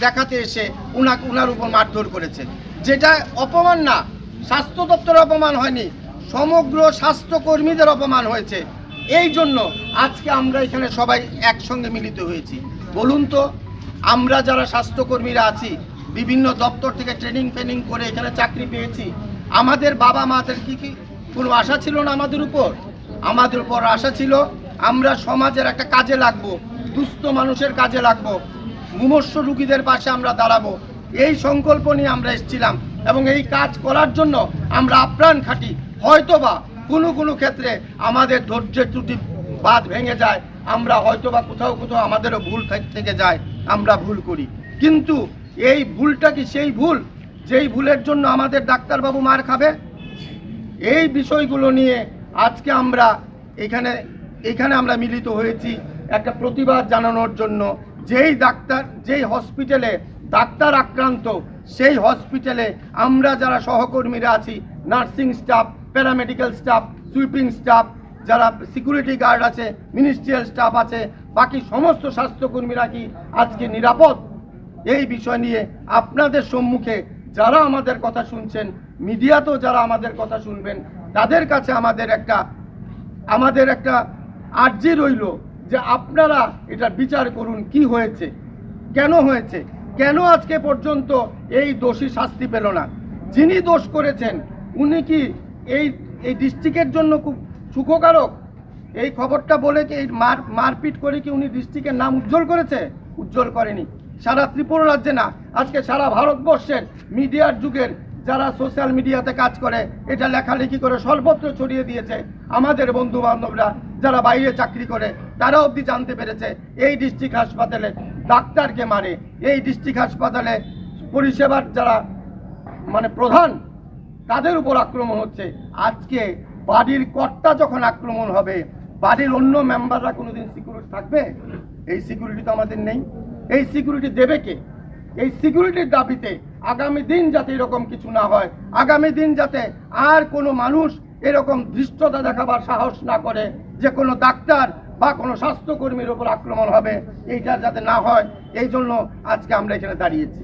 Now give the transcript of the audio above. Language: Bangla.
দেখাতে এসে উনার উপর মারধর করেছে, যেটা অপমান না, স্বাস্থ্য দপ্তরের অপমান হয়নি, সমগ্র স্বাস্থ্যকর্মীদের অপমান হয়েছে। এই জন্য আজকে আমরা এখানে সবাই একসঙ্গে মিলিত হয়েছি। বলুন তো, আমরা যারা স্বাস্থ্যকর্মীরা আছি, বিভিন্ন দপ্তর থেকে ট্রেনিং করে এখানে চাকরি পেয়েছি, আমাদের বাবা মাদের কি কোনো আশা ছিল না আমাদের উপর? আমাদের উপর আশা ছিল আমরা সমাজের একটা কাজে লাগবো, দুস্থ মানুষের কাজে লাগবো, মুমূর্ষ রোগীদের পাশে আমরা দাঁড়াবো। এই সংকল্প নিয়ে আমরা এসেছিলাম এবং এই কাজ করার জন্য আমরা আপ্রাণ খাটি। হয়তোবা কোনো ক্ষেত্রে আমাদের ধৈর্যের ত্রুটি বাঁধ ভেঙে যায়, আমরা হয়তোবা কোথাও আমাদেরও ভুল থেকে যায়, আমরা ভুল করি। কিন্তু এই ভুলটা কি সেই ভুল যেই ভুলের জন্য আমাদের ডাক্তারবাবু মার খাবে? এই বিষয়গুলো নিয়ে আজকে আমরা এখানে আমরা মিলিত হয়েছি একটা প্রতিবাদ জানানোর জন্য। যেই হসপিটালে ডাক্তার আক্রান্ত, সেই হসপিটালে আমরা যারা সহকর্মীরা আছি, nursing staff, paramedical staff, sweeping staff, যারা সিকিউরিটি গার্ড আছে, মিনিস্ট্রিয়াল স্টাফ আছে, বাকি সমস্ত স্বাস্থ্যকর্মীরা কি আজকে নিরাপদ? এই বিষয় নিয়ে আপনাদের সম্মুখে যারা আমাদের কথা শুনছেন, মিডিয়াতেও যারা আমাদের কথা শুনবেন, তাদের কাছে আমাদের একটা আর্জি রইল যে আপনারা এটা বিচার করুন, কি হয়েছে, কেন হয়েছে, কেন আজকে পর্যন্ত এই দোষী শাস্তি পেল না? যিনি দোষ করেছেন উনি কি এই ডিস্ট্রিক্টের জন্য খুব সুখকারক? এই খবরটা বলে কি এই মারপিট করে কি উনি ডিস্ট্রিক্টের নাম উজ্জ্বল করেছে? উজ্জ্বল করেনি। সারা ত্রিপুরা রাজ্যে না, আজকে সারা ভারতবর্ষের মিডিয়ার যুগের যারা সোশ্যাল মিডিয়াতে কাজ করে, এটা লেখালেখি করে সর্বত্র ছড়িয়ে দিয়েছে। আমাদের বন্ধু বান্ধবরা যারা বাইরে চাকরি করে, তারা অবধি জানতে পেরেছে এই ডিস্ট্রিক্ট হাসপাতালে ডাক্তারকে মারে, এই ডিস্ট্রিক্ট হাসপাতালে পরিষেবার যারা প্রধান, তাদের উপর আক্রমণ হচ্ছে। আজকে বাড়ির কর্তা যখন আক্রমণ হবে, বাড়ির অন্য মেম্বাররা কোনোদিন সিকিউরিটি থাকবে? এই সিকিউরিটি তো আমাদের নেই। এই সিকিউরিটি দেবে কে? এই সিকিউরিটির দাবিতে আগামী দিন যাতে এরকম কিছু না হয়, আগামী দিন যাতে আর কোনো মানুষ এরকম ধৃষ্টতা দেখাবার সাহস না করে যে কোনো ডাক্তার বা কোনো স্বাস্থ্যকর্মীর উপর আক্রমণ হবে, এইটা যাতে না হয়, এই জন্য আজকে আমরা এখানে দাঁড়িয়েছি।